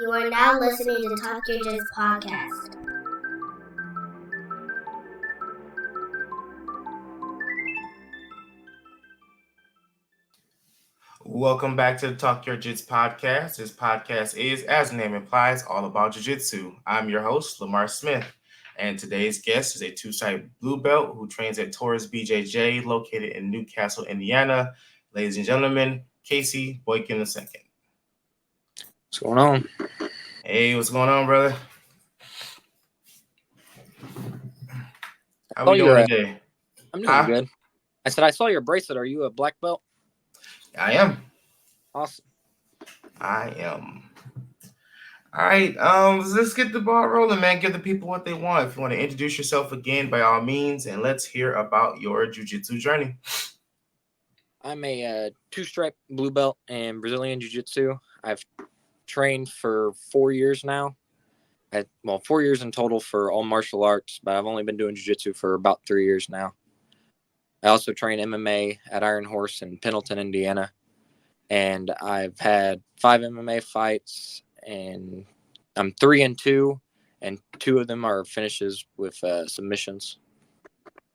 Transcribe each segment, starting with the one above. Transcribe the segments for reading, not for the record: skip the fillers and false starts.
You are now listening to Talk Your Jits podcast. Welcome back to the Talk Your Jits podcast. This podcast is, as the name implies, all about jiu-jitsu. I'm your host, Lamar Smith, and today's guest is a two-stripe blue belt who trains at Taurus BJJ, located in Newcastle, Indiana. Ladies and gentlemen, Casey Boykin II. What's going on? Hey, what's going on, brother? How we doing today? I'm doing good. I said I saw your bracelet. Are you a black belt? I am. Awesome. I am. All right, let's get the ball rolling, man. Give the people what they want. If you want to introduce yourself again, by all means, and let's hear about your jiu-jitsu journey. I'm a two-stripe blue belt in Brazilian jiu-jitsu. I've trained for 4 years now. 4 years in total for all martial arts, but I've only been doing jiu-jitsu for about 3 years now. I also train MMA at Iron Horse in Pendleton, Indiana. And I've had 5 MMA fights, and I'm 3-2, and 2 of them are finishes with submissions.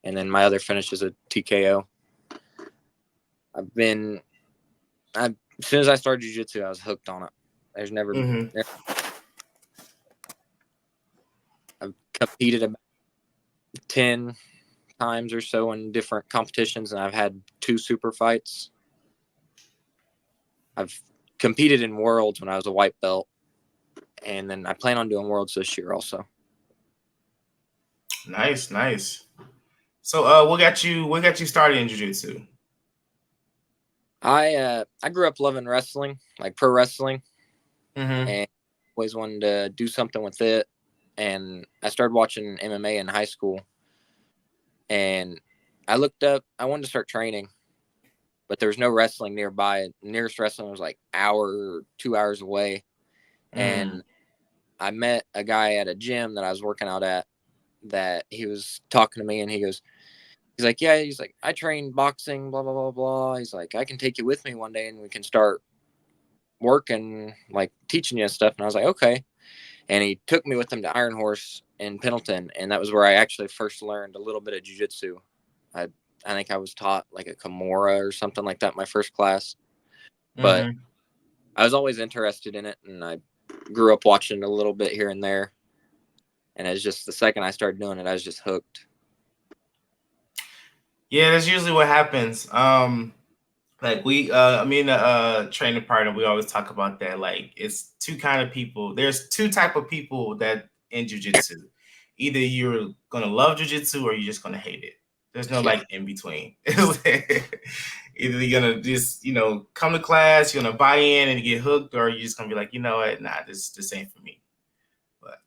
And then my other finish is a TKO. As soon as I started jiu-jitsu, I was hooked on it. There's never been. I've competed about 10 times or so in different competitions, and I've had 2 super fights. I've competed in Worlds when I was a white belt, and then I plan on doing Worlds this year also. Nice. So, what got you started in jiu-jitsu? I grew up loving wrestling, like pro wrestling, and always wanted to do something with it. And I started watching MMA in high school, and I looked up. I wanted to start training, but there was no wrestling nearby. The nearest wrestling was like 2 hours away. And I met a guy at a gym that I was working out at that he was talking to me, and he's like, I train boxing, blah, blah, blah, blah. He's like, I can take you with me one day and we can start working, like teaching you stuff. And I was like, okay. And he took me with him to Iron Horse in Pendleton. And that was where I actually first learned a little bit of jiu-jitsu. I think I was taught like a Kimura or something like that my first class. But I was always interested in it, and I grew up watching a little bit here and there. And it's just the second I started doing it, I was just hooked. Yeah, that's usually what happens. Like me and a training partner, we always talk about that. Like, it's two kind of people. There's 2 type of people that in jiu-jitsu. Either you're gonna love jiu-jitsu or you're just gonna hate it. There's no like in between. Either you're gonna just, come to class, you're gonna buy in and get hooked, or you're just gonna be like, you know what, nah, this ain't for me. But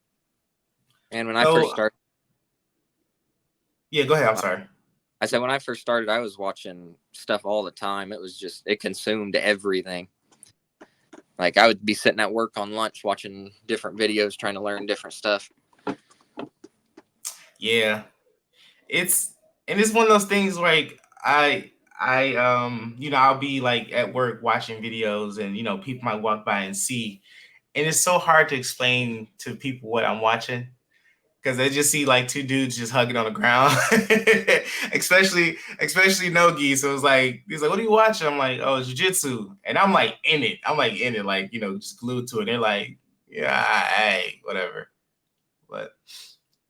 when I first started, yeah, go ahead. I'm sorry. I said when I first started, I was watching stuff all the time. It consumed everything. Like, I would be sitting at work on lunch watching different videos, trying to learn different stuff. Yeah, it's one of those things like I'll be like at work watching videos, and people might walk by and see, and it's so hard to explain to people what I'm watching because they just see like 2 dudes just hugging on the ground, especially Nogi. So it's like, he's like, "What are you watching?" I'm like, "Oh, jiu-jitsu," and I'm like in it, like just glued to it. They're like, "Yeah, hey, whatever," but.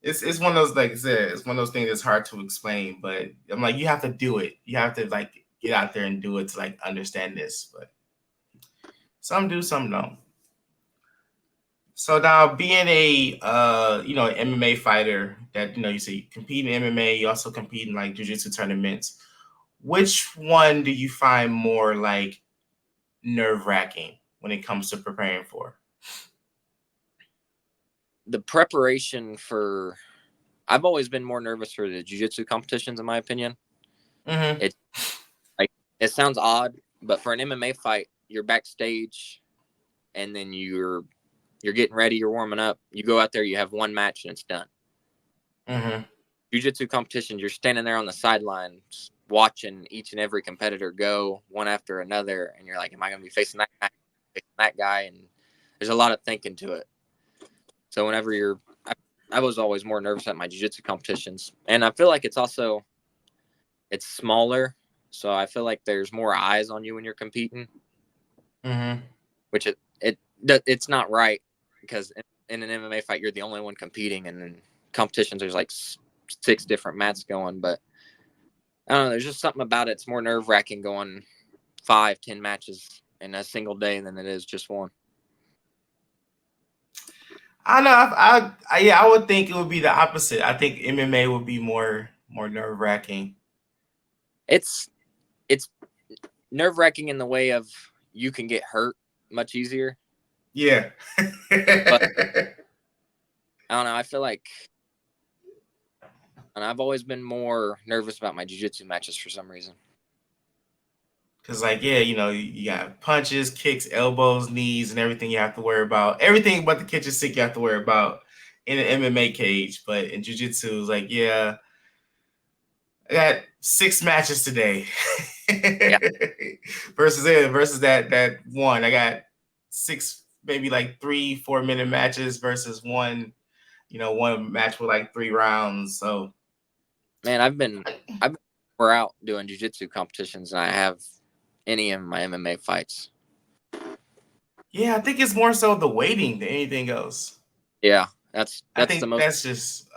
It's one of those, like I said, it's one of those things that's hard to explain, but I'm like, you have to do it. You have to like get out there and do it to like understand this. But some do, some don't. So now, being a an MMA fighter that you say you compete in MMA, you also compete in like jiu-jitsu tournaments. Which one do you find more like nerve-wracking when it comes to preparing for? The preparation for, I've always been more nervous for the jiu-jitsu competitions, in my opinion. It sounds odd, but for an MMA fight, you're backstage, and then you're getting ready, you're warming up. You go out there, you have one match, and it's done. Jiu-jitsu competitions, you're standing there on the sidelines watching each and every competitor go one after another, and you're like, am I going to be facing that guy, and there's a lot of thinking to it. So whenever I was always more nervous at my jiu-jitsu competitions, and I feel like it's smaller, so I feel like there's more eyes on you when you're competing, which it's not right, because in an MMA fight you're the only one competing, and in competitions there's like 6 different mats going. But I don't know, there's just something about it. It's more nerve-wracking going 5-10 matches in a single day than it is just one. I know. I would think it would be the opposite. I think MMA would be more nerve wracking. It's nerve-wracking in the way of you can get hurt much easier. Yeah. But I don't know. I feel like, and I've always been more nervous about my jiu-jitsu matches for some reason. Because, like, yeah, you got punches, kicks, elbows, knees, and everything you have to worry about. Everything but the kitchen sink you have to worry about in an MMA cage. But in jiu-jitsu, it's like, yeah, I got 6 matches today. Yeah. versus that one. I got 6, maybe like 3-4 minute matches versus one match with like 3 rounds. So, man, I've been more out doing jiu-jitsu competitions than I have any of my MMA fights. Yeah, I think it's more so the waiting than anything else. Yeah, that's the most. That's just.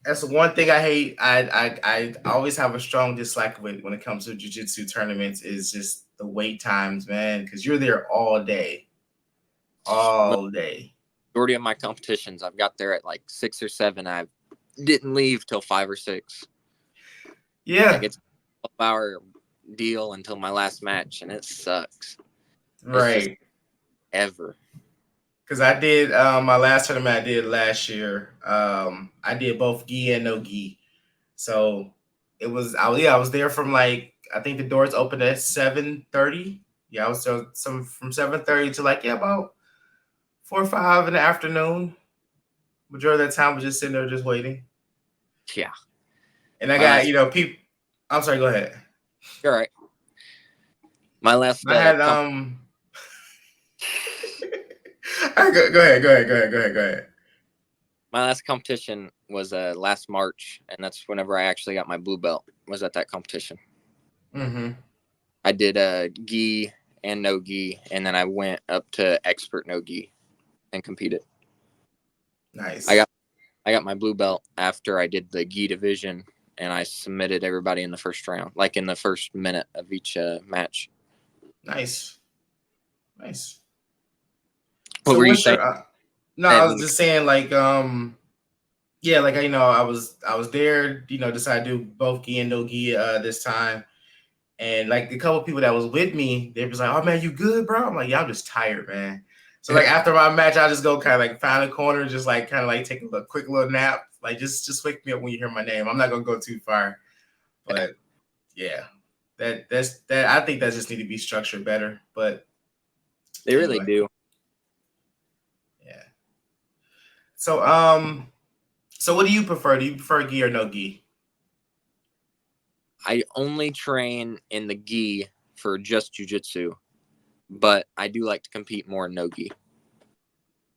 That's the one thing I hate. I always have a strong dislike with when it comes to jiu-jitsu tournaments is just the wait times, man, because you're there all day. Majority of my competitions, I've got there at like 6 or 7. I didn't leave till 5 or 6. Yeah, like it's a 12-hour deal until my last match, and it sucks. Right. Ever. Because I did my last tournament I did last year. I did both gi and no gi, so it was I was there from like I think the doors opened at 7:30. Yeah, I was there from 7:30 to like about 4 or 5 in the afternoon. Majority of that time was just sitting there just waiting. Yeah, and I got people. I'm sorry. Go ahead. You're right. My last. I had Go ahead. My last competition was last March, and that's whenever I actually got my blue belt. Was at that competition. Mm-hmm. I did gi and no gi, and then I went up to expert no gi and competed. Nice. I got my blue belt after I did the gi division, and I submitted everybody in the first round, like in the first minute of each match. Nice. What were you saying? I was just saying, like, yeah, like I was there, decided to do both gi and no gi this time, and like a couple people that was with me, they was like, "Oh man, you good, bro?" I'm like, "Yeah, I'm just tired, man." So like after my match, I just go kind of like find a corner, just like kind of like take a quick little nap, like just wake me up when you hear my name. I'm not gonna go too far, but yeah, that's I think that just need to be structured better, but they really do. Yeah. So so what do you prefer? Do you prefer gi or no gi? I only train in the gi for just jiu-jitsu, but I do like to compete more in no gi.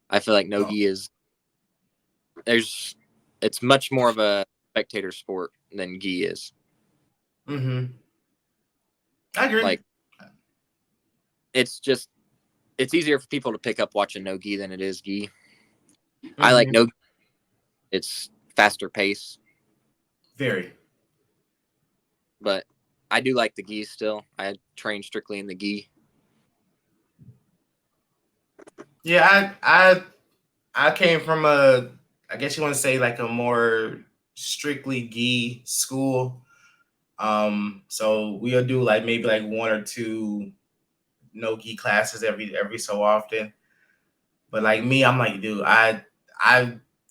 I feel like no gi it's much more of a spectator sport than gi is. Mm-hmm. I agree. Like it's easier for people to pick up watching no gi than it is gi. Mm-hmm. I like no gi. It's faster pace. Very. But I do like the gi still. I train strictly in the gi. Yeah, I came from I guess you want to say like a more strictly gi school. So we'll do like maybe like 1 or 2 no gi classes every so often. But like me, I'm like, dude, I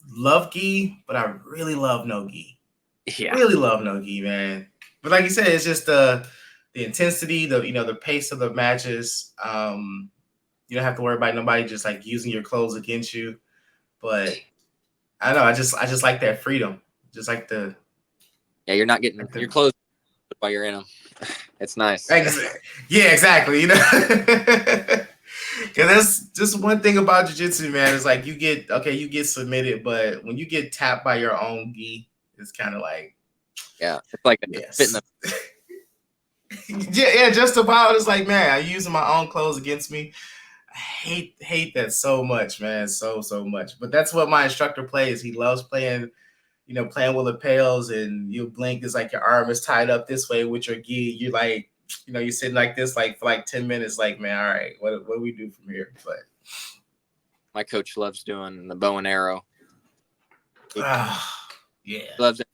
love gi, but I really love no gi. Yeah. Really love no gi, man. But like you said, it's just the intensity, the pace of the matches. You don't have to worry about nobody just like using your clothes against you. But I don't know, I just like that freedom. Just like the you're not getting your clothes while you're in them. It's nice. Yeah, exactly. Cause that's just one thing about jiu-jitsu, man. It's like you get submitted, but when you get tapped by your own gi, it's kind of like, yeah, it's like a spit in yes. the. Yeah, just about. It's like, man, I'm using my own clothes against me. I hate that so much, man. So much. But that's what my instructor plays. He loves playing, playing with lapels, and you blink, it's like your arm is tied up this way with your gi. You're like, you're sitting like this, like for like 10 minutes, like, man, all right, what do we do from here? But My coach loves doing the bow and arrow. Yeah. Loves it.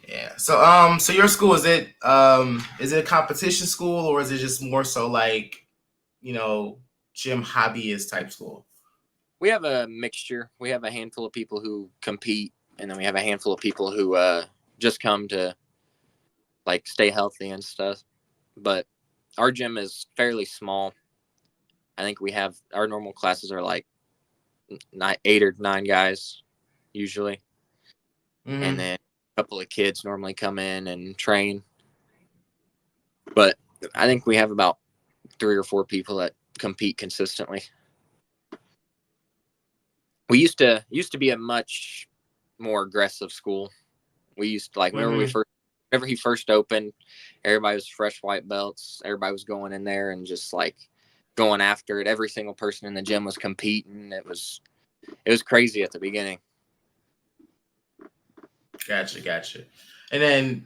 Yeah. So your school, is it a competition school, or is it just more so like, gym hobbyist type school? We have a mixture. We have a handful of people who compete, and then we have a handful of people who just come to like stay healthy and stuff. But our gym is fairly small. I think we have our normal classes are like 8 or 9 guys usually, and then a couple of kids normally come in and train. But I think we have about 3 or 4 people that compete consistently. We used to be a much more aggressive school. We used to, like, whenever he first opened, everybody was fresh white belts. Everybody was going in there and just like going after it. Every single person in the gym was competing. It was crazy at the beginning. Gotcha. And then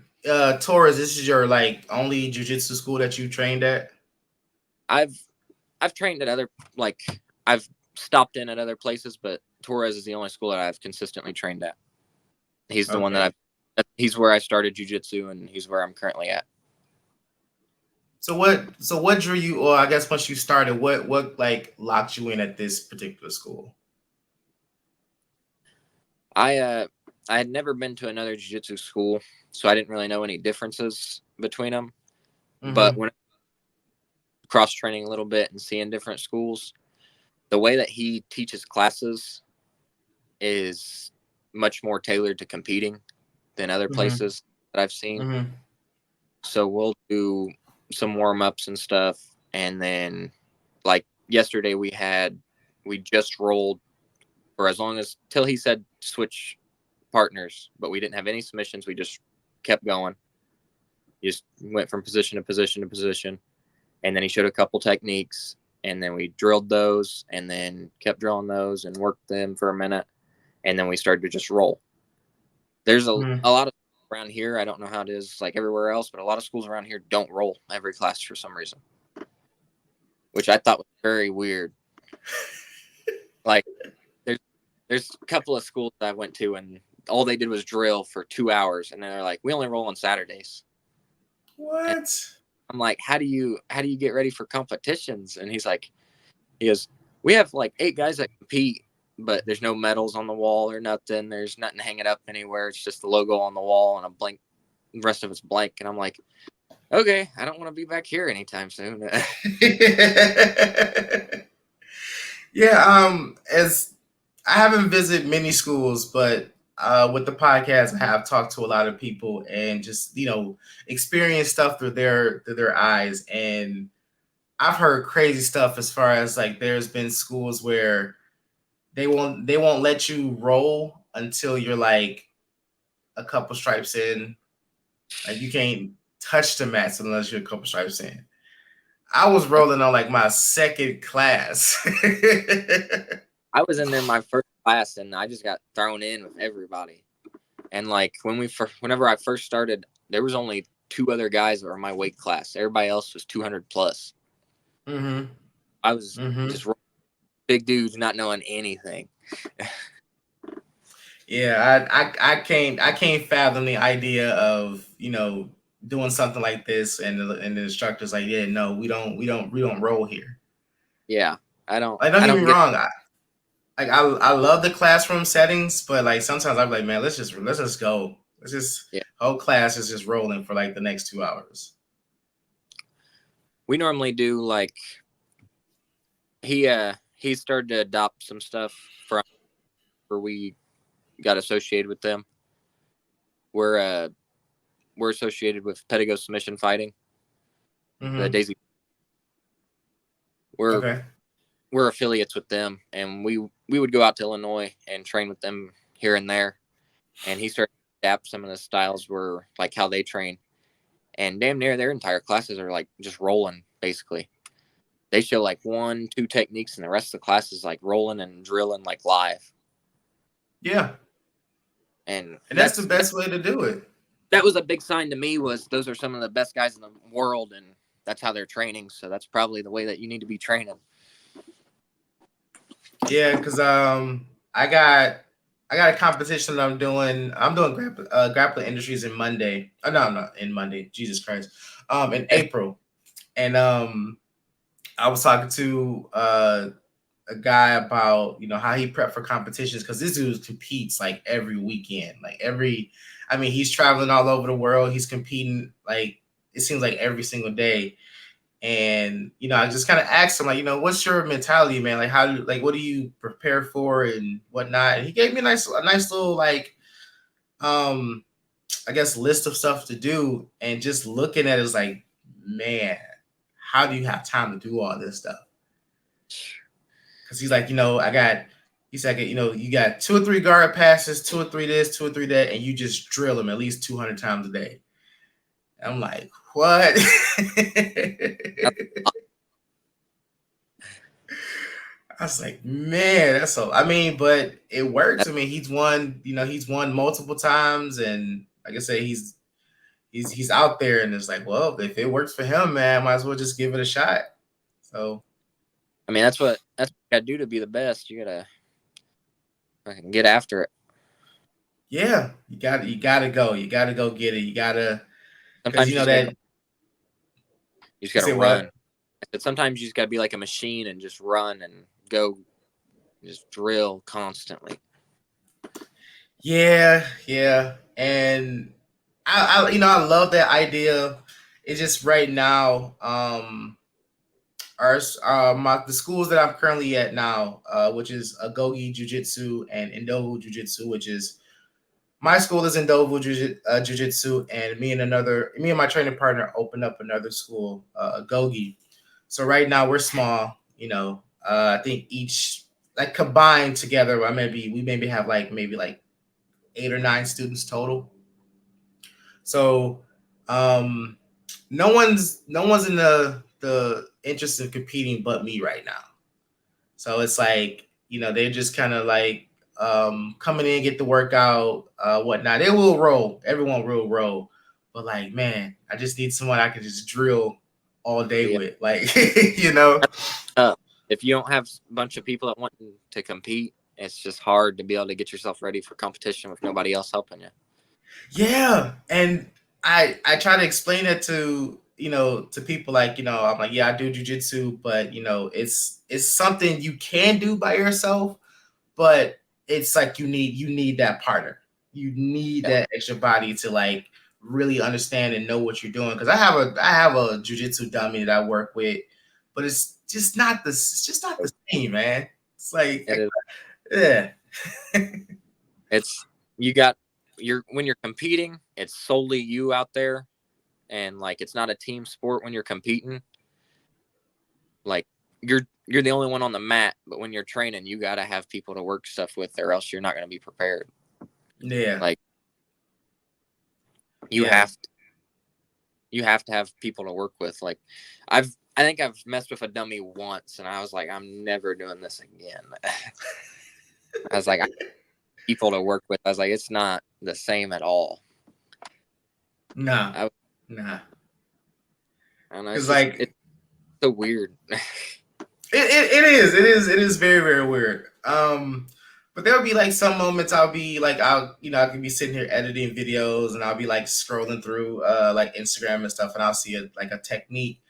Torres, this is your like only jiu-jitsu school that you trained at? I've trained at other, like, I've stopped in at other places, but Torres is the only school that I've consistently trained at. He's the one that he's where I started jiu-jitsu, and he's where I'm currently at. So what drew you, or I guess once you started, what like locked you in at this particular school? I had never been to another jiu-jitsu school, so I didn't really know any differences between them. But when cross training a little bit and seeing different schools, the way that he teaches classes is much more tailored to competing than other places that I've seen. So we'll do some warm-ups and stuff, and then like yesterday we just rolled for as long as till he said switch partners, but we didn't have any submissions. We just kept going. Just went from position to position to position, and then he showed a couple techniques, and then we drilled those, and then kept drilling those and worked them for a minute, and then we started to just roll. There's a lot of around here. I don't know how it is like everywhere else, but a lot of schools around here don't roll every class for some reason, which I thought was very weird. Like there's a couple of schools that I went to, and all they did was drill for 2 hours, and they're like, we only roll on Saturdays. What? And I'm like, how do you get ready for competitions? And he goes, we have like 8 guys that compete, but there's no medals on the wall or nothing. There's nothing hanging up anywhere. It's just the logo on the wall and a blank. The rest of it's blank. And I'm like, okay, I don't want to be back here anytime soon. Yeah. As I haven't visited many schools, but with the podcast, I have talked to a lot of people and just experience stuff through their eyes. And I've heard crazy stuff as far as like there's been schools where they won't let you roll until you're like a couple stripes in. Like you can't touch the mats unless you're a couple stripes in. I was rolling on like my second class. I was in there my first class, and I just got thrown in with everybody. And like whenever I first started, there was only 2 other guys that were in my weight class. Everybody else was 200 plus. I was just big dudes not knowing anything. Yeah, I can't fathom the idea of doing something like this, and the instructor's like, yeah, no, we don't roll here. Yeah, I don't. Like, don't get me wrong. I love the classroom settings, but like sometimes I'm like, man, let's just go. Let's just whole class is just rolling for like the next 2 hours. We normally do like he started to adopt some stuff from where we got associated with them. We're associated with Pedigo submission fighting, the Daisy. We're Okay. we're affiliates with them, and we would go out to Illinois and train with them here and there. And he started to adapt some of the styles were like how they train, and damn near their entire classes are like just rolling basically. They show like 1-2 techniques, and the rest of the class is like rolling and drilling like live. Yeah. And that's the best way to do it. That was a big sign to me, was those are some of the best guys in the world, and that's how they're training. So that's probably the way that you need to be training. Yeah, because I got a competition that I'm doing grappling industries in Monday. Oh, no, not in Monday. Jesus Christ. In April. And I was talking to a guy about, you know, how he prepped for competitions, because this dude competes like every weekend. He's traveling all over the world. He's competing, like, it seems like every single day. And, you know, I just kind of asked him, like, you know, what's your mentality, man? Like, what do you prepare for and whatnot? And he gave me a nice little, like, I guess, list of stuff to do. And just looking at it was like, man, how do you have time to do all this stuff? Because he's like, you know, he said, you know, you got 2 or 3 guard passes, 2 or 3 this, 2 or 3 that, and you just drill them at least 200 times a day. I'm like, what? I was like, man, that's so. But it works. He's won multiple times, and like I said, he's out there, and it's like, well, if it works for him, man, might as well just give it a shot. So, that's what you gotta do to be the best. You gotta fucking get after it. Yeah, you gotta go. You gotta go get it. You gotta, because you know that you just gotta run. But sometimes you just gotta be like a machine and just run and go, just drill constantly. Yeah, and I love that idea. It's just right now, the schools that I'm currently at now, which is Agogi Jiu-Jitsu and Indovu Jiu-Jitsu, which is, my school is Indovu Jiu-Jitsu, and me and my training partner opened up another school, Agogi. So right now we're small, you know. I think each, like, combined together, we maybe have maybe 8 or 9 students total. So no one's in the interest of competing but me right now. So it's like, you know, they're just kind of like coming in, get the workout, whatnot. It will roll. Everyone will roll. But like, man, I just need someone I can just drill all day with. Like, you know. If you don't have a bunch of people that want to compete, it's just hard to be able to get yourself ready for competition with nobody else helping you. Yeah. And I try to explain it to, you know, to people, like, you know, I'm like, yeah, I do jiu-jitsu, but, you know, it's something you can do by yourself, but it's like you need that partner. You need that extra body to, like, really understand and know what you're doing. Because I have a jiu-jitsu dummy that I work with, but it's just not the same, man. It's like, yeah. It's when you're competing, it's solely you out there, and like, it's not a team sport when you're competing. Like, you're the only one on the mat, but when you're training, you got to have people to work stuff with, or else you're not going to be prepared. Yeah. Like, you have to have people to work with. Like, I think I've messed with a dummy once, and I was like, I'm never doing this again. I was like, I have people to work with. I was like, it's not the same at all. Nah. I don't know. It's so weird. It is very, very weird. But there'll be like some moments I can be sitting here editing videos, and I'll be like scrolling through like Instagram and stuff, and I'll see a technique,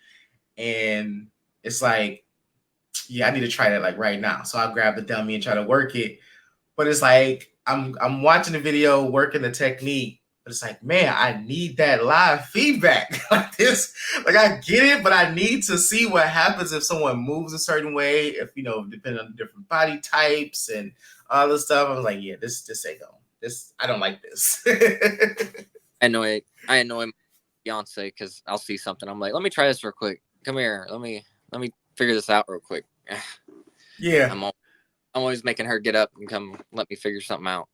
and it's like, yeah, I need to try that like right now. So I'll grab the dummy and try to work it. But it's like I'm watching the video, working the technique, but it's like, man, I need that live feedback. Like this, like, I get it, but I need to see what happens if someone moves a certain way, if, you know, depending on the different body types and all this stuff. I was like, yeah, this ain't going. I don't like this. I annoy fiance because I'll see something. I'm like, let me try this real quick. Come here. Let me figure this out real quick. Yeah. I'm always making her get up and come let me figure something out.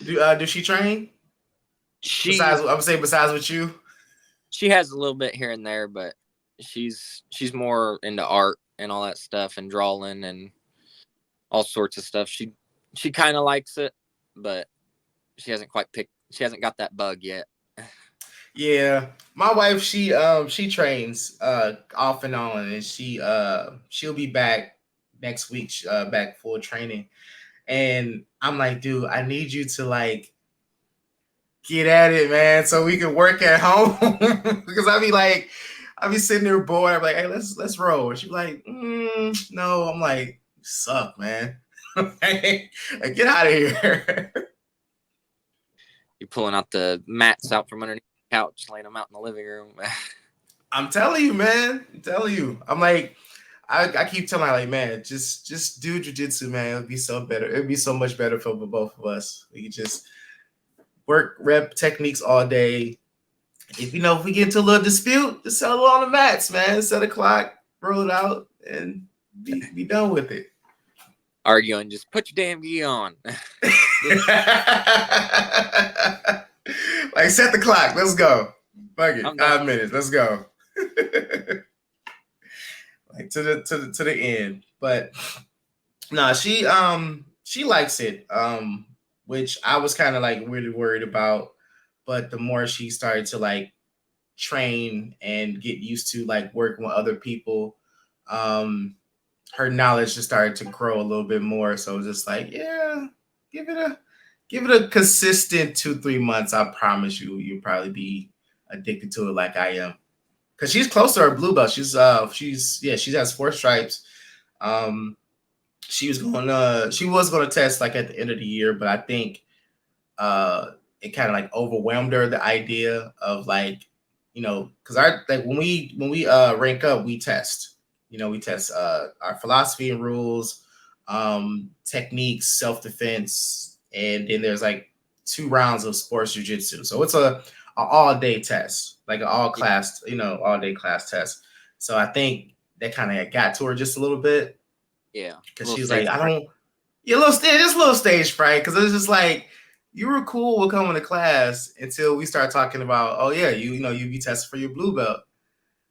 Do she train? Besides with you? She has a little bit here and there, but she's more into art and all that stuff and drawing and all sorts of stuff. She kind of likes it, but she hasn't got that bug yet. Yeah, my wife, she trains off and on, and she'll be back next week, back full training. And I'm like, dude, I need you to like get at it, man, so we can work at home. Because I'll be sitting there bored. I'm like, hey, let's roll. And she's like, no. I'm like, you suck, man. Like, get out of here. You're pulling out the mats out from underneath the couch, laying them out in the living room. I'm telling you, man. I'm telling you. I'm like, I keep telling her, like, man, just do jiu-jitsu, man. It'll be so better. It'll be so much better for both of us. We can just work rep techniques all day. If we get into a little dispute, just settle on the mats, man. Set a clock, roll it out, and be done with it. Arguing, just put your damn gi on. Like, set the clock. Let's go. Fuck it. 5 minutes. Let's go. Like to the end. But no, she likes it. Which I was kind of like really worried about. But the more she started to like train and get used to like working with other people, her knowledge just started to grow a little bit more. So it was just like, yeah, give it a consistent 2-3 months. I promise you'll probably be addicted to it like I am. Cause she's close to her blue belt. She has 4 stripes. She was going to test like at the end of the year, but I think it kind of like overwhelmed her, the idea of like, because when we rank up, we test. We test our philosophy and rules, techniques, self-defense, and then there's like 2 rounds of sports jiu-jitsu. So it's a all-day test, like an all-day class test. So I think that kind of got to her just a little bit. Yeah. Because she was like, a little stage fright, because it was just like, you were cool with coming to class until we started talking about, oh yeah, you be tested for your blue belt.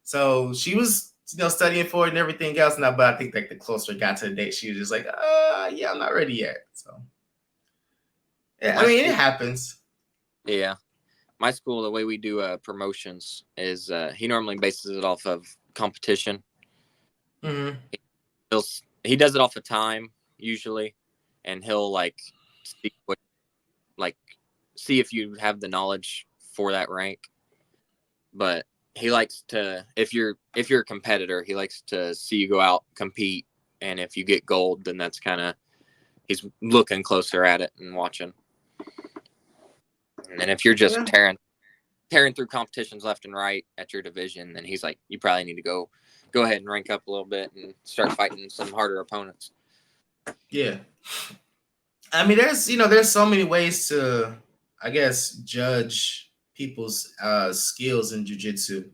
So she was, studying for it and everything else. Now, but I think like the closer it got to the date, she was just like, yeah, I'm not ready yet. So yeah, it happens. Yeah. My school, the way we do promotions is he normally bases it off of competition. Mm-hmm. He does it off of time usually, and he'll like see if you have the knowledge for that rank. But he likes to, if you're a competitor, he likes to see you go out, compete, and if you get gold, then that's kind of, he's looking closer at it and watching. And then if you're just tearing through competitions left and right at your division, then he's like, you probably need to go ahead and rank up a little bit and start fighting some harder opponents. Yeah. I mean, there's so many ways to, I guess, judge people's skills in jiu-jitsu.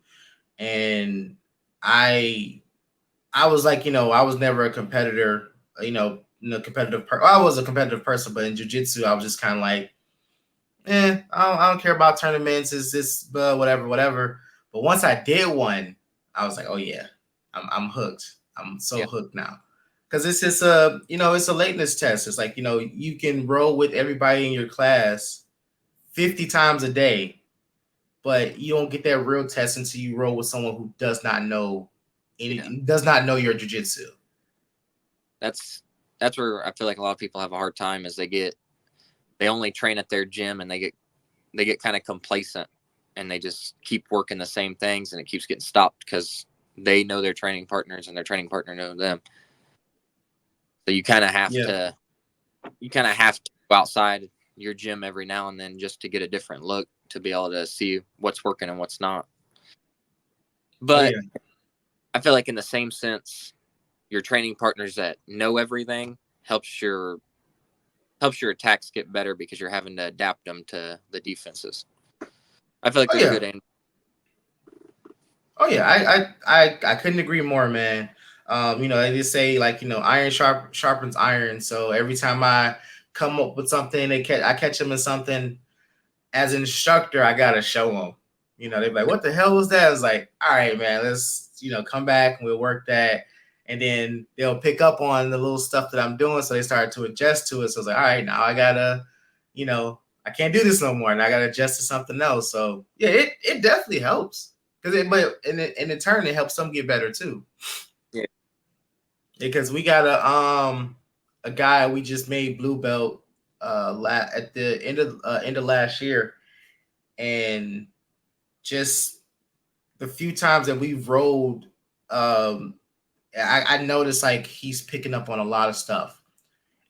And I was like, I was never a competitor, competitive I was a competitive person, but in jiu-jitsu, I was just kind of like, I don't care about tournaments. Is this whatever. But once I did one, I was like, oh yeah, I'm hooked. I'm so hooked now. Because it's just it's a lateness test. It's like, you can roll with everybody in your class 50 times a day, but you don't get that real test until you roll with someone who does not know does not know your jiu-jitsu. That's where I feel like a lot of people have a hard time, is they only train at their gym and they get kind of complacent and they just keep working the same things, and it keeps getting stopped because they know their training partners and their training partner knows them. So you kind of have to go outside your gym every now and then just to get a different look, to be able to see what's working and what's not. But I feel like in the same sense, your training partners that know everything helps your attacks get better because you're having to adapt them to the defenses. I feel like there's good and. Oh yeah, I couldn't agree more, man. They just say like iron sharpens iron. So every time I come up with something, I catch them in something. As an instructor, I gotta show them. They're like, "What the hell was that?" I was like, "All right, man, let's come back and we'll work that." And then they'll pick up on the little stuff that I'm doing, so they started to adjust to it. So I was like, "All right, now I gotta, I can't do this no more, and I gotta adjust to something else." So yeah, it definitely helps but in turn it helps them get better too. Yeah, because we got a guy we just made blue belt at the end of last year, and just the few times that we've rolled, I noticed like he's picking up on a lot of stuff,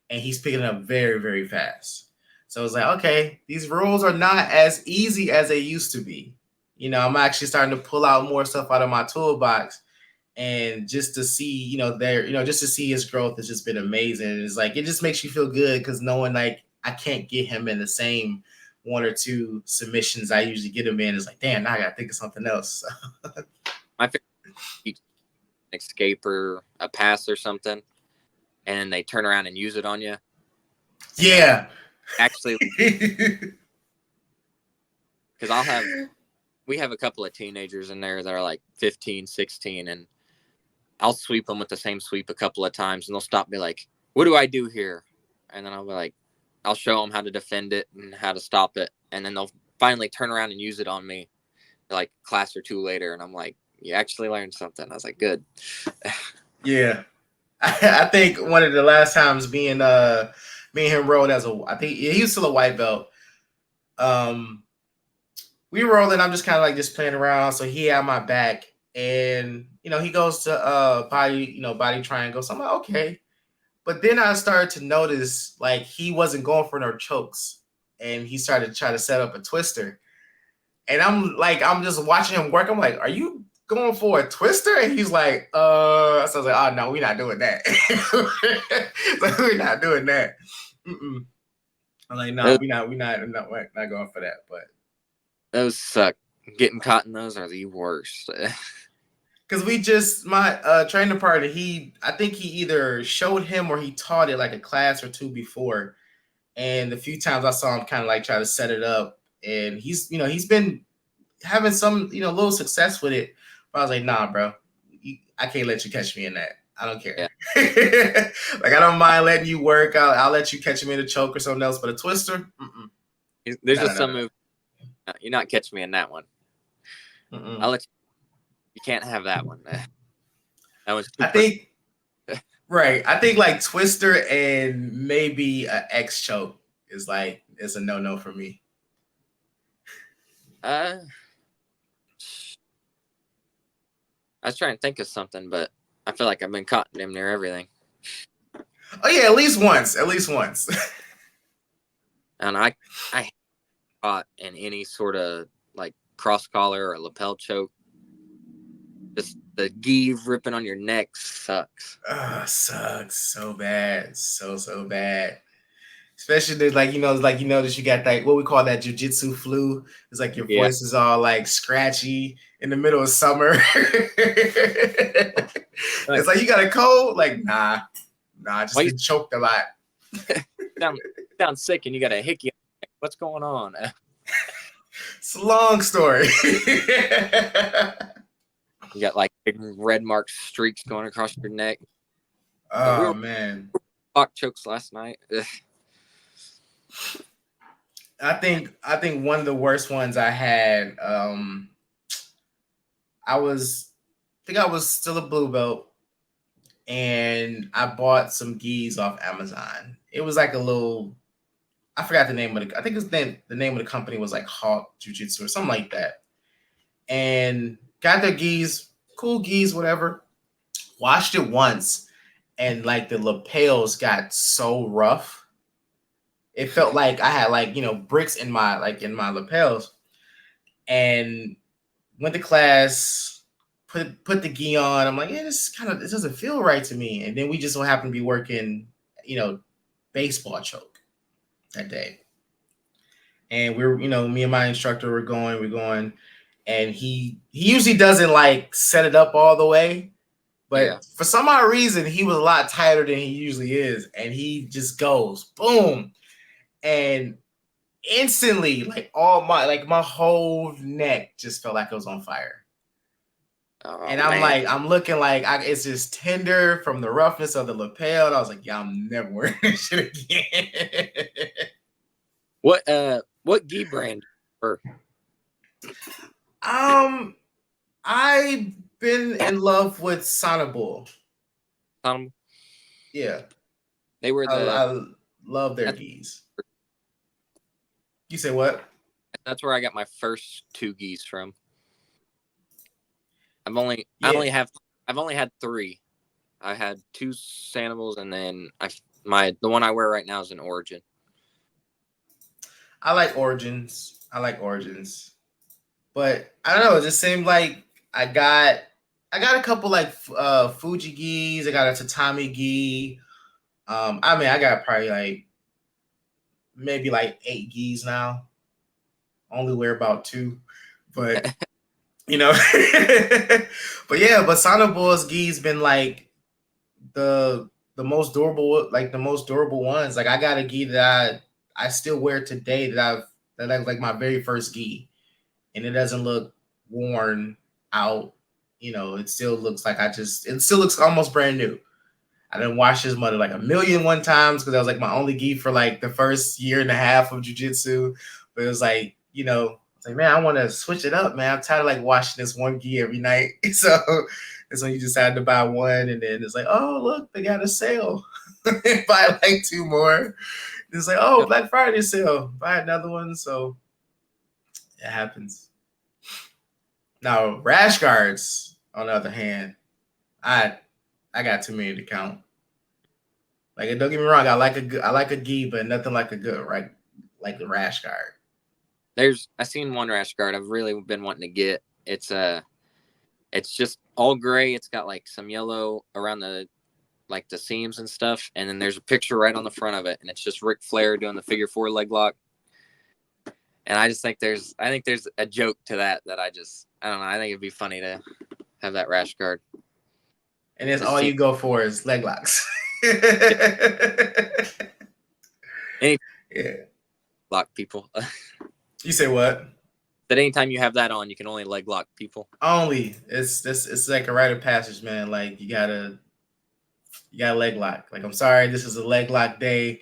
and he's picking up very, very fast. So I was like, okay, these rolls are not as easy as they used to be. I'm actually starting to pull out more stuff out of my toolbox, and just to see, just to see his growth has just been amazing. And it's like, it just makes you feel good because knowing like I can't get him in the same one or two submissions I usually get him in. It's like, damn, now I gotta think of something else. My favorite escape or a pass or something, and they turn around and use it on you. Yeah. Actually, because we have a couple of teenagers in there that are like 15, 16, and I'll sweep them with the same sweep a couple of times, and they'll stop me like, "What do I do here?" And then I'll be like, I'll show them how to defend it and how to stop it, and then they'll finally turn around and use it on me like class or two later, and I'm like, "You actually learned something." I was like, "Good." Yeah. I think one of the last times me and him rolled I think he was still a white belt. We rolled and I'm just kind of like just playing around. So he had my back, and he goes to body triangle. So I'm like, okay. But then I started to notice like he wasn't going for no chokes, and he started to try to set up a twister. And I'm just watching him work. I'm like, are you going for a twister? And he's like, So I was like, oh no, we're not doing that. Like, we're not doing that. Mm-mm. I'm like, no, we're not going for that. But those suck. Getting caught in those are the worst. Because my training partner, I think he either showed him or he taught it like a class or two before. And the few times I saw him kind of like try to set it up, and he's been having some, little success with it. But I was like, nah, bro, I can't let you catch me in that. I don't care. Yeah. Like, I don't mind letting you work. I'll let you catch me in a choke or something else, but a twister, there's just some move. You're not catching me in that one. I'll let you. You can't have that one. That was. I think. Right. I think like twister and maybe a X choke is like it's a no for me. I was trying to think of something, but I feel like I've been caught damn near everything. Oh yeah, at least once. And I caught in any sort of like cross collar or lapel choke. Just the gi ripping on your neck sucks. Sucks so bad, so bad. Especially like you notice you got that what we call that jujitsu flu. It's like your voice is all like scratchy in the middle of summer. It's like you got a cold. Like nah, I just been choked a lot. Sound sick, and you got a hickey. What's going on? It's a long story. You got like big red mark streaks going across your neck. Oh man, block chokes last night. I think one of the worst ones I had. I was still a blue belt, and I bought some gis off Amazon. It was like a little, I forgot the name of I think the name of the company was like Hawk Jiu-Jitsu or something like that. And got their gis, cool gis, whatever. Washed it once, and like the lapels got so rough. It felt like I had like, bricks in my lapels. And went to class, put the gi on. I'm like, yeah, this doesn't feel right to me. And then we just so happened to be working, baseball choke that day. and me and my instructor we're going, and he usually doesn't like set it up all the way, but for some odd reason he was a lot tighter than he usually is, and he just goes boom, and instantly like my whole neck just felt like it was on fire. And I'm looking like it's just tender from the roughness of the lapel. And I was like, yeah, I'm never wearing this shit again. What gi brand? I've been in love with Sonable. Yeah. They were I love their gis. You say what? That's where I got my first 2 gis from. I've only had 3. I had 2 Sanibels, and then the one I wear right now is an Origin. I like Origins, but I don't know. It just seemed like I got a couple like Fuji gis. I got a tatami gi. I got probably like maybe like 8 gis now. Only wear about 2, but. But Sonibel's gi's been like the most durable, like the most durable ones. Like I got a gi that I still wear today that's like my very first gi, and it doesn't look worn out. It still looks like it still looks almost brand new. I didn't wash this mother like 1,000,001 times because that was like my only gi for like the first year and a half of jiu-jitsu. But it was like, like, man, I want to switch it up, man. I'm tired of like washing this one gi every night. So that's when you decided to buy one, and then it's like, oh look, they got a sale. Buy like 2 more. It's like, oh, Black Friday sale. Buy another one. So it happens. Now rash guards, on the other hand, I got too many to count. Like, don't get me wrong, I like a gi, but nothing like a good like the rash guard. I seen one rash guard I've really been wanting to get. It's just all gray. It's got like some yellow around the seams and stuff, and then there's a picture right on the front of it, and it's just Ric Flair doing the figure 4 leg lock. And I just think there's a joke to that I don't know. I think it'd be funny to have that rash guard. And that's all you go for is leg locks. Yeah. Lock people. You say what? That anytime you have that on, you can only leg lock people. Only. It's like a rite of passage, man. Like you gotta leg lock. Like, I'm sorry, this is a leg lock day.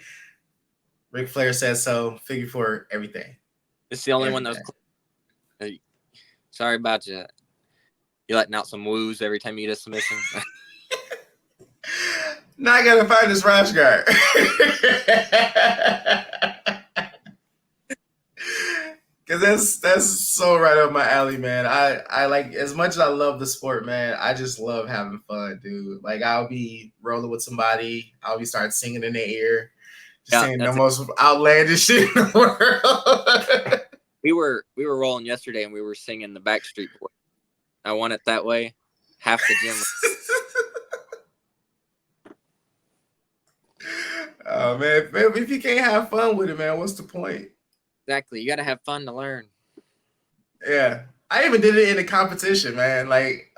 Ric Flair says so. Figure 4 everything. It's the only one that was. Sorry about you. You're letting out some woos every time you get a submission. Now I gotta find this rash guard. Because that's so right up my alley, man. I like, as much as I love the sport, man, I just love having fun, dude. Like, I'll be rolling with somebody, I'll be starting singing in their ear, saying the most outlandish shit in the world. We were rolling yesterday, and we were singing the Backstreet Boys. I want it that way. Half the gym. Oh man, if you can't have fun with it, man, what's the point? Exactly. You got to have fun to learn. Yeah. I even did it in a competition, man. Like,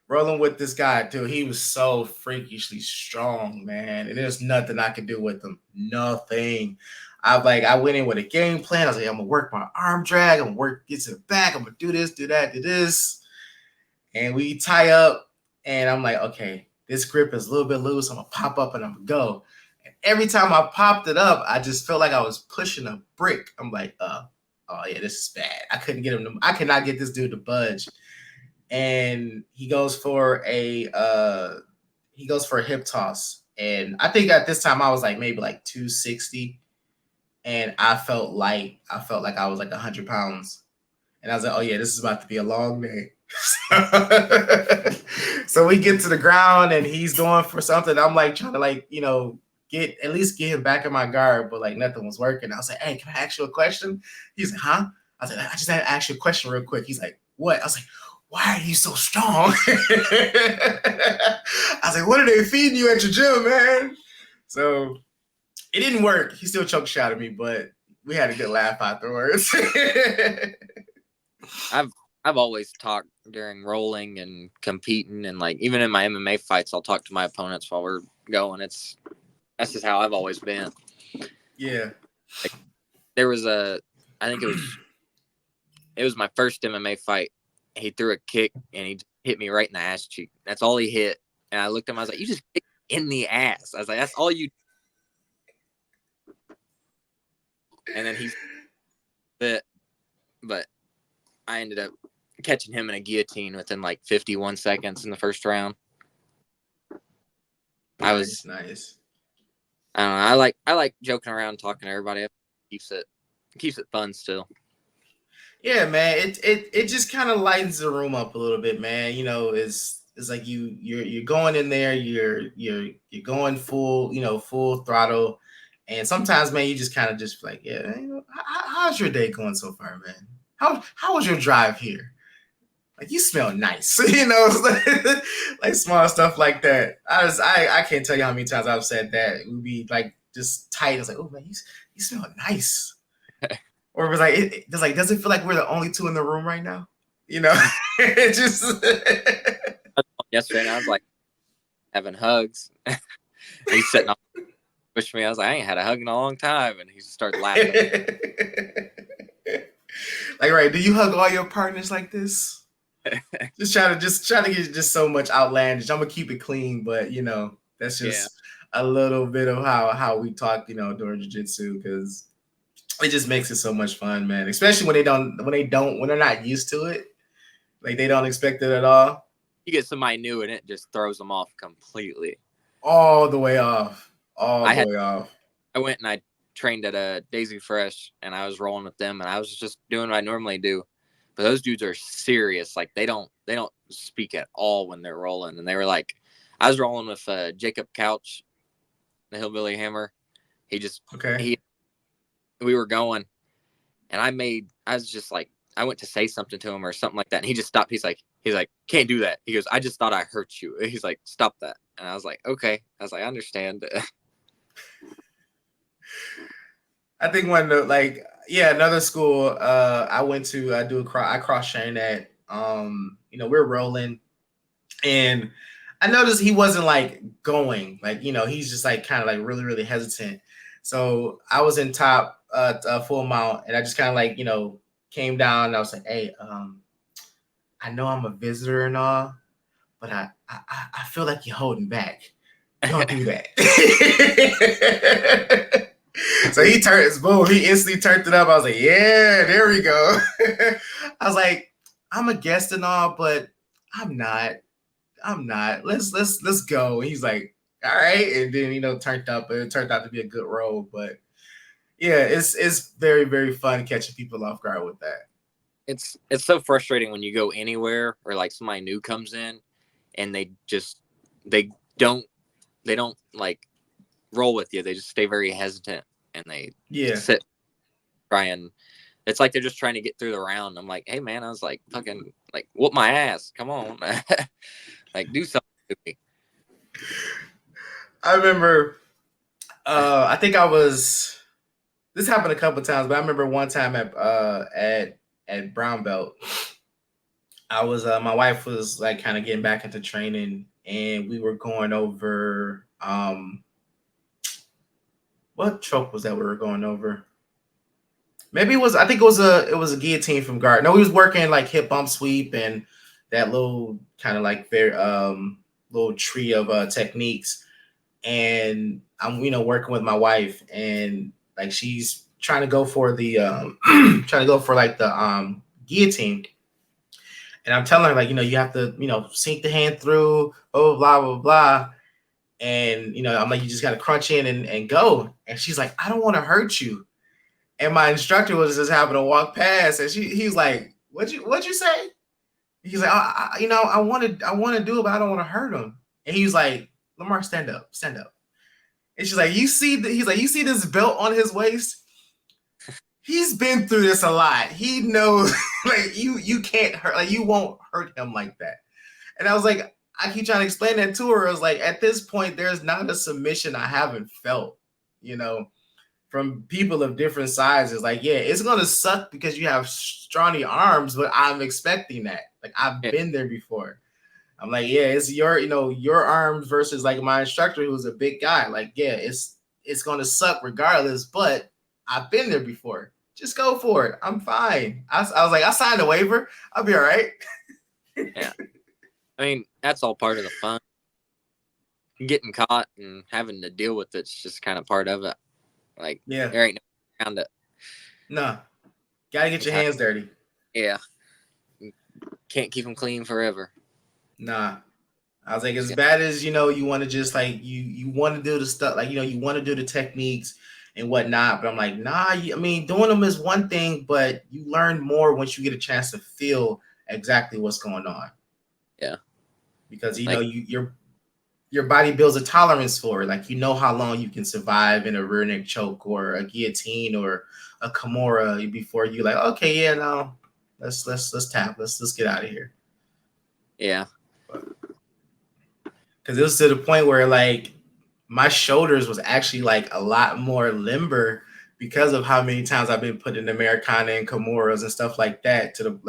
rolling with this guy, dude. He was so freakishly strong, man. And there's nothing I could do with him. Nothing. I went in with a game plan. I was like, I'm going to work my arm drag. I'm going to get to the back. I'm going to do this, do that, do this. And we tie up. And I'm like, okay, this grip is a little bit loose. I'm going to pop up and I'm going to go. Every time I popped it up, I just felt like I was pushing a brick. I'm like, oh yeah, this is bad. I could not get this dude to budge. And he goes for a hip toss. And I think at this time I was like maybe like 260. And I felt like I was like 100 pounds. And I was like, oh yeah, this is about to be a long day. So we get to the ground and he's going for something. I'm like trying to get him back in my guard, but like nothing was working. I was like, hey, can I ask you a question? He's like, huh? I was like, I just had to ask you a question real quick. He's like, what? I was like, why are you so strong? I was like, what are they feeding you at your gym, man? So it didn't work. He still choke shot at me, but we had a good laugh afterwards. I've always talked during rolling and competing, and like even in my MMA fights, I'll talk to my opponents while we're going. That's just how I've always been. Yeah. Like, there was I think it was my first MMA fight. He threw a kick and he hit me right in the ass cheek. That's all he hit. And I looked at him, I was like, you just kicked in the ass. I was like, that's all you. And then he bit, but I ended up catching him in a guillotine within like 51 seconds in the first round. Nice, I was nice. I don't know. I like joking around, talking to everybody. It keeps it fun still. Yeah, man. It just kind of lightens the room up a little bit, man. You know, it's like you're going in there, you're going full, full throttle. And sometimes, man, you just kind of just like, yeah, how's your day going so far, man? How was your drive here? Like, you smell nice, like small stuff like that. I can't tell you how many times I've said that. It would be like just tight. It's like, oh man, you smell nice. Or it was like, does it feel like we're the only two in the room right now? It just. Yesterday, and I was like having hugs. He's sitting on push me. I was like, I ain't had a hug in a long time, and he just started laughing. Like, right? Do you hug all your partners like this? just trying to get just so much outlandish. I'm gonna keep it clean, but that's just a little bit of how we talk, during jiu-jitsu, because it just makes it so much fun, man. Especially when they're not used to it, like they don't expect it at all. You get somebody new and it just throws them off completely. All the way off. I went and I trained at a Daisy Fresh, and I was rolling with them, and I was just doing what I normally do. But those dudes are serious. Like they don't speak at all when they're rolling. And they were like, I was rolling with Jacob Couch, the Hillbilly Hammer. We were going, and I was just like, I went to say something to him or something like that, and he just stopped. He's like, can't do that. He goes, I just thought I hurt you. He's like, stop that. And I was like, okay. I was like, I understand. I think another school I went to, I cross trained at, we're rolling, and I noticed he wasn't like going, like, he's just like kind of like really, really hesitant. So I was in top full mount, and I just kind of like, came down, and I was like, hey, I know I'm a visitor and all, but I feel like you're holding back. Don't do that. So he instantly turned it up. I was like, yeah, there we go. I was like, I'm a guest and all, but I'm not. Let's go. And he's like, all right. And then, turned up. It turned out to be a good roll. But yeah, it's very, very fun catching people off guard with that. It's so frustrating when you go anywhere or like somebody new comes in and they don't like roll with you. They just stay very hesitant and they sit, try, and it's like they're just trying to get through the round. I'm like, hey man, I was like, fucking like whoop my ass. Come on. Like do something to me. I remember I think this happened a couple of times, but I remember one time at Brown Belt, I was my wife was like kind of getting back into training, and we were going over what trope was that we were going over? Maybe it was a guillotine from guard. No, he was working like hip bump sweep and that little kind of like very little tree of techniques. And I'm working with my wife, and like she's trying to go for the guillotine. And I'm telling her, like, you have to, sink the hand through, blah, blah, blah, blah. And, I'm like, you just got to crunch in and go. And she's like, I don't want to hurt you. And my instructor was just having to walk past. And he's like, what'd you say? He's like, I want to do it, but I don't want to hurt him. And he's like, Lamar, stand up. And she's like, you see this belt on his waist? He's been through this a lot. He knows, like, you can't hurt, like, you won't hurt him like that. And I was like, I keep trying to explain that to her. I was like, at this point, there's not a submission I haven't felt, from people of different sizes. Like, yeah, it's gonna suck because you have scrawny arms, but I'm expecting that. Like, I've been there before. I'm like, yeah, it's your arms versus like my instructor who's a big guy. Like, yeah, it's gonna suck regardless, but I've been there before. Just go for it. I'm fine. I was like, I signed a waiver. I'll be all right. Yeah. I mean, that's all part of the fun. Getting caught and having to deal with it's just kind of part of it. Like, yeah, there ain't no around it. No, gotta get your hands dirty. Yeah, can't keep them clean forever. Nah, I was like, as bad as you want to just like you want to do the stuff, like you want to do the techniques and whatnot. But I'm like, nah. I mean, doing them is one thing, but you learn more once you get a chance to feel exactly what's going on. Yeah, because your body builds a tolerance for it. Like, how long you can survive in a rear neck choke or a guillotine or a Kimura before you like, okay, yeah, no, let's tap, let's get out of here. Yeah. Because it was to the point where like my shoulders was actually like a lot more limber because of how many times I've been put in Americana and Kimuras and stuff like that. To the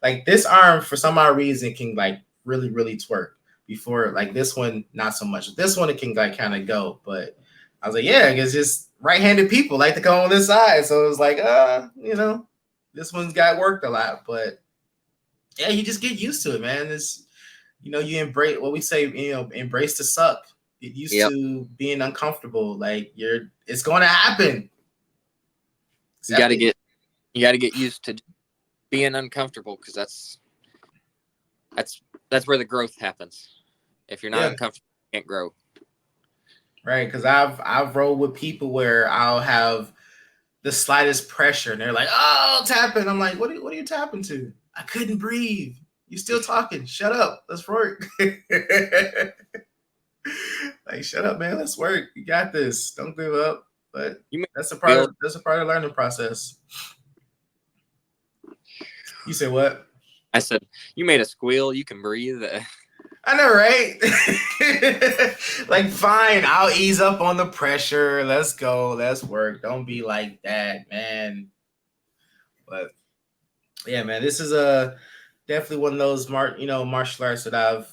like this arm for some odd reason can like really really twerk. Before, like this one, not so much. This one, it can like kind of go, but I was like, yeah, it's just right-handed people like to come on this side, so it was like, this one's got worked a lot, but yeah, you just get used to it, man. It's you embrace what we say, embrace the suck. Get used to being uncomfortable. Like it's going to happen. You got to get used to being uncomfortable because that's where the growth happens. If you're not uncomfortable, you can't grow. Right, because I've rolled with people where I'll have the slightest pressure and they're like, "Oh, tapping." I'm like, "What are you tapping to?" I couldn't breathe. You still talking? Shut up. Let's work. Like, shut up, man. Let's work. You got this. Don't give up. But that's a part of the learning process. You said what? I said, you made a squeal. You can breathe. I know, right? Like, fine, I'll ease up on the pressure. Let's go. Let's work. Don't be like that, man. But yeah, man, this is definitely one of those martial arts that I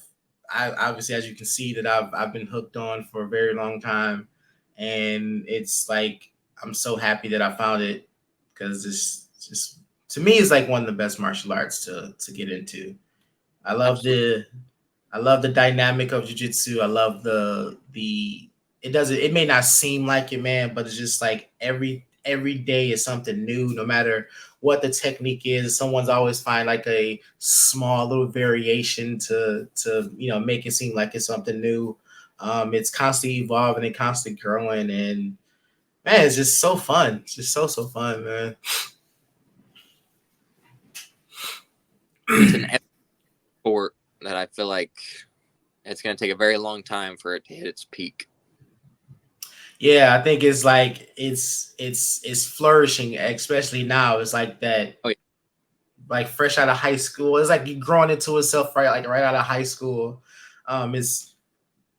obviously, as you can see, that I've been hooked on for a very long time, and it's like I'm so happy that I found it because it's just to me it's like one of the best martial arts to get into. I love the dynamic of jiu-jitsu. I love it may not seem like it, man, but it's just like every day is something new, no matter what the technique is. Someone's always find like a small little variation to make it seem like it's something new. It's constantly evolving and constantly growing, and man, it's just so fun. It's just so fun, man. It's an sport that I feel like it's going to take a very long time for it to hit its peak. Yeah, I think it's like it's flourishing, especially now. It's like that, like fresh out of high school. It's like you growing into itself right out of high school. It's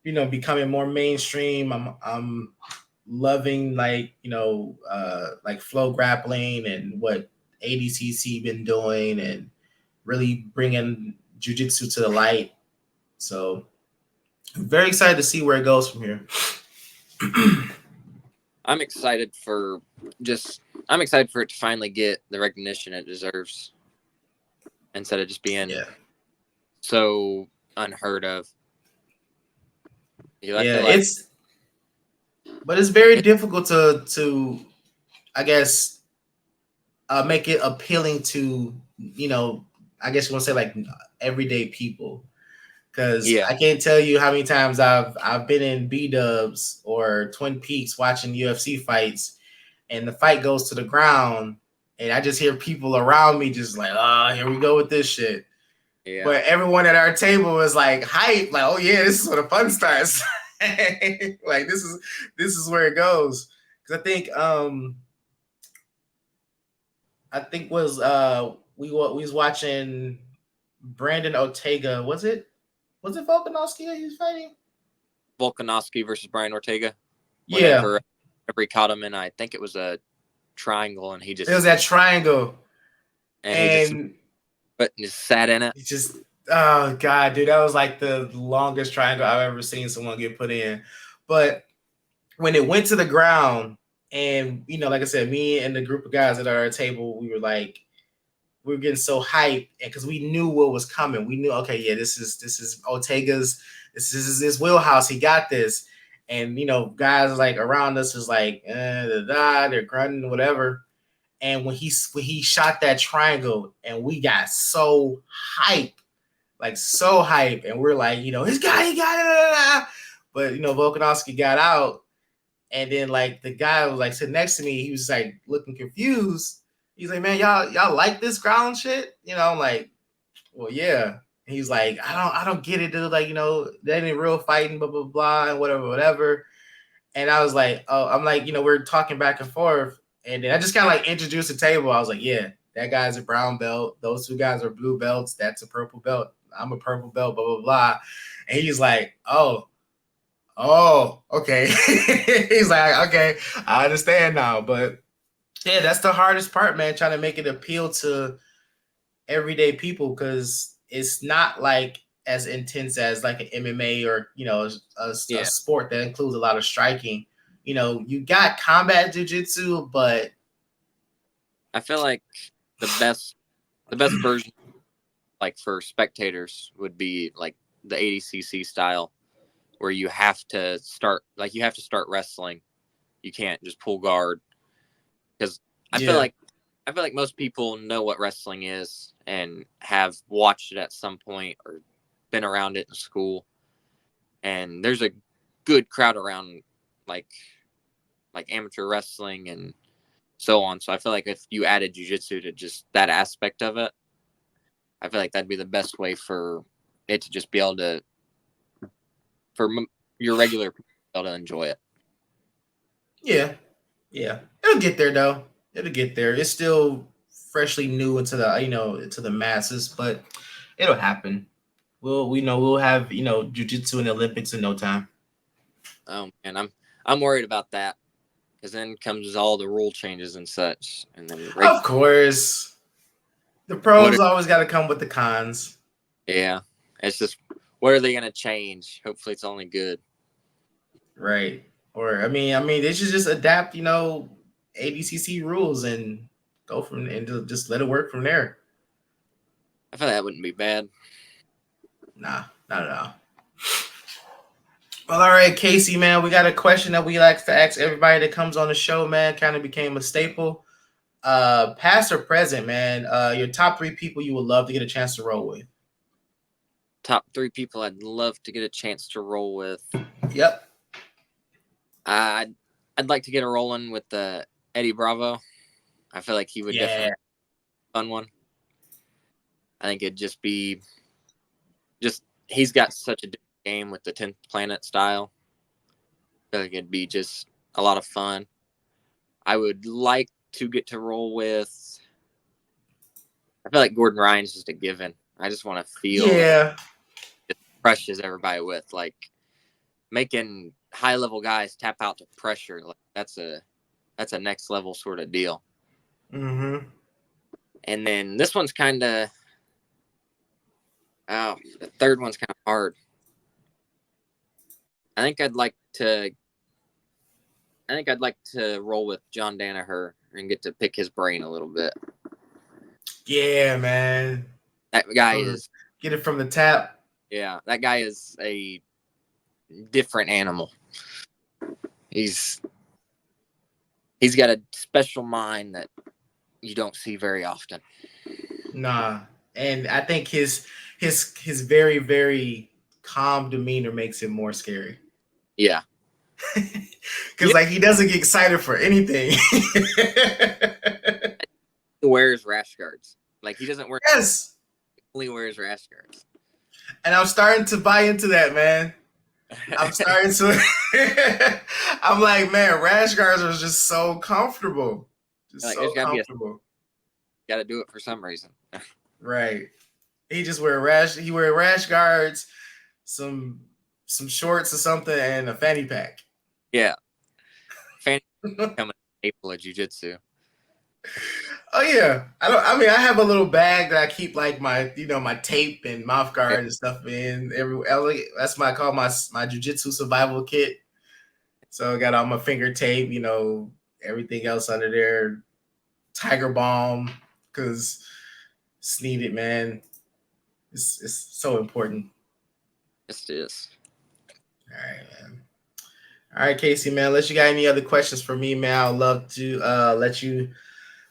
becoming more mainstream. I'm loving like flow grappling and what ADCC been doing and really bringing jiu-jitsu to the light. So I'm very excited to see where it goes from here. I'm excited for it to finally get the recognition it deserves instead of just being so unheard of. It's very difficult to I guess make it appealing to I guess you want to say like everyday people. Because I can't tell you how many times I've been in B-dubs or Twin Peaks watching UFC fights, and the fight goes to the ground, and I just hear people around me just like, "Oh, here we go with this shit." Yeah. But everyone at our table is like hype, like, "Oh yeah, this is where the fun starts." Like this is where it goes. Because I think we was watching Brandon Ortega. Was it Volkanovski that he was fighting? Volkanovski versus Brian Ortega. Whenever Whenever he caught him in, I think it was a triangle, and he just it was that triangle, and he just sat in it. He just oh god, dude, that was like the longest triangle I've ever seen someone get put in. But when it went to the ground, and like I said, me and the group of guys at our table, we were getting so hyped, and because we knew what was coming. We knew, okay, yeah, this is Ortega's, this is his wheelhouse. He got this. And guys like around us is like, they're grunting, whatever. And when he shot that triangle, and we got so hyped, and we're like, he got it. But Volkanovski got out, and then like the guy was like sitting next to me, he was like looking confused. He's like, man, y'all like this ground shit? I'm like, well, yeah. He's like, I don't get it, dude. Like, that ain't real fighting, blah, blah, blah, and whatever. And I was like, oh, I'm like, we're talking back and forth. And then I just kind of like introduced the table. I was like, yeah, that guy's a brown belt. Those two guys are blue belts. That's a purple belt. I'm a purple belt, blah, blah, blah. And he's like, oh, okay. He's like, okay, I understand now. But yeah, that's the hardest part, man, trying to make it appeal to everyday people, because it's not like as intense as like an MMA or a sport that includes a lot of striking. You got combat jiu-jitsu, but I feel like the best version, like for spectators, would be like the 80cc style, where you have to start wrestling. You can't just pull guard, because I feel like most people know what wrestling is and have watched it at some point or been around it in school. And there's a good crowd around like amateur wrestling and so on. So I feel like if you added jiu-jitsu to just that aspect of it, I feel like that'd be the best way for it to just be able to, for your regular people to be able to enjoy it. Yeah. It'll get there though. It'll get there. It's still freshly new into the masses, but it'll happen. We'll have jiu-jitsu in the Olympics in no time. Oh man, I'm worried about that, because then comes all the rule changes and such, and then of course the pros always got to come with the cons. Yeah, it's just, what are they going to change? Hopefully it's only good. Right. Or I mean they should just adapt ADCC rules and go from and just let it work from there. I feel like that wouldn't be bad. Nah, not at all. Well, all right, Casey, man, we got a question that we like to ask everybody that comes on the show, man. Kind of became a staple. Past or present, man, your top 3 people you would love to get a chance to roll with. Top 3 people I'd love to get a chance to roll with. Yep. I'd like to get a rolling with Eddie Bravo. I feel like he would definitely be a fun one. I think it'd just be he's got such a different game with the 10th Planet style. I feel like it'd be just a lot of fun. I would like to get to roll with, I feel like Gordon Ryan's just a given. I just want to feel it crushes everybody with, like, making high level guys tap out to pressure. Like that's a next level sort of deal. Mm-hmm. And then this one's kind of, the third one's kind of hard. I think I'd like to roll with John Danaher and get to pick his brain a little bit. Yeah, man. That guy is, get it from the tap. Yeah, that guy is a different animal. He's got a special mind that you don't see very often. Nah, and I think his very, very calm demeanor makes him more scary. Yeah. Because like he doesn't get excited for anything. He wears rash guards. Like he doesn't wear. Yes. He only wears rash guards. And I'm starting to buy into that, man. I'm starting to. I'm like, man, rash guards are just so comfortable. Just like, so comfortable. Got to do it for some reason. Right. He just wear rash guards, some shorts or something, and a fanny pack. Yeah. Fanny becoming a staple of jiu-jitsu. Oh yeah, I have a little bag that I keep like my my tape and mouth guard and stuff in. That's what I call my jiu-jitsu survival kit. So I got all my finger tape, everything else under there, Tiger Balm, because it's needed, man. It's so important. Yes, it is. All right, man. All right, Casey, man. Unless you got any other questions for me, man, I'd love to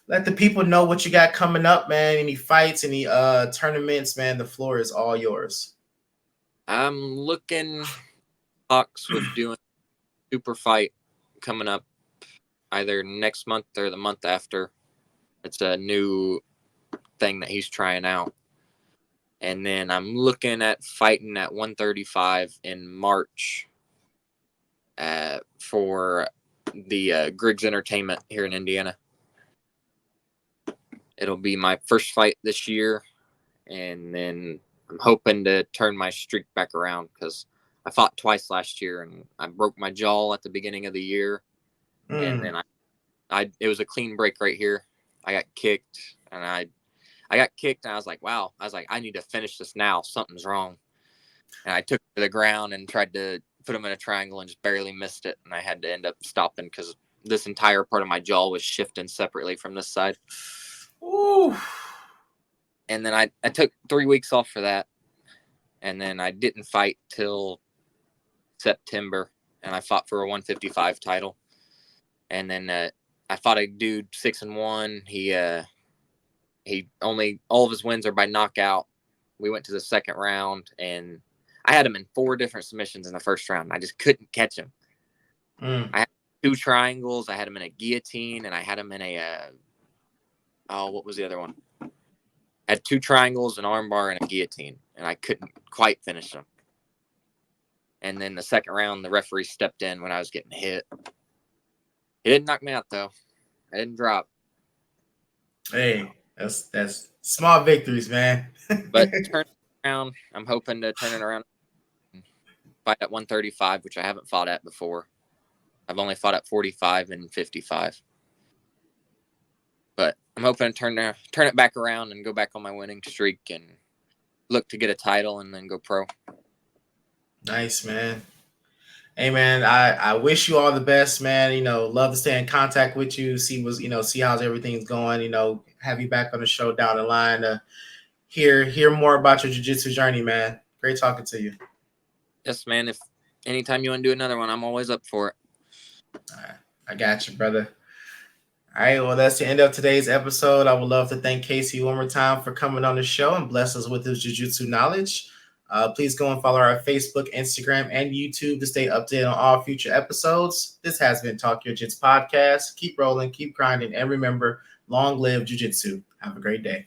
let the people know what you got coming up, man. Any fights, any tournaments, man. The floor is all yours. I'm looking talks with doing super fight coming up either next month or the month after. It's a new thing that he's trying out. And then I'm looking at fighting at 135 in March for the Griggs Entertainment here in Indiana. It'll be my first fight this year, and then I'm hoping to turn my streak back around because I fought twice last year, and I broke my jaw at the beginning of the year, and then it was a clean break right here. I got kicked, and I got kicked, and I was like, wow. I was like, I need to finish this now. Something's wrong. And I took it to the ground and tried to put him in a triangle and just barely missed it, and I had to end up stopping because this entire part of my jaw was shifting separately from this side. Ooh. And then I took 3 weeks off for that. And then I didn't fight till September. And I fought for a 155 title. And then I fought a dude 6-1. He only, all of his wins are by knockout. We went to the second round, and I had him in 4 different submissions in the first round. I just couldn't catch him. I had 2 triangles. I had him in a guillotine, and I had him in what was the other one? I had 2 triangles, an armbar, and a guillotine, and I couldn't quite finish them. And then the second round, the referee stepped in when I was getting hit. He didn't knock me out, though. I didn't drop. Hey, that's small victories, man. But turn it around. I'm hoping to turn it around. Fight at 135, which I haven't fought at before. I've only fought at 45 and 55. But I'm hoping to turn it back around and go back on my winning streak and look to get a title and then go pro. Nice, man. Hey, man, I wish you all the best, man. Love to stay in contact with you, see how everything's going, have you back on the show down the line to hear more about your jiu-jitsu journey, man. Great talking to you. Yes, man. If anytime you want to do another one, I'm always up for it. All right. I got you, brother. All right, well, that's the end of today's episode. I would love to thank Casey one more time for coming on the show and bless us with his jiu-jitsu knowledge. Please go and follow our Facebook, Instagram, and YouTube to stay updated on all future episodes. This has been Talk Your Jits Podcast. Keep rolling, keep grinding, and remember, long live jiu-jitsu. Have a great day.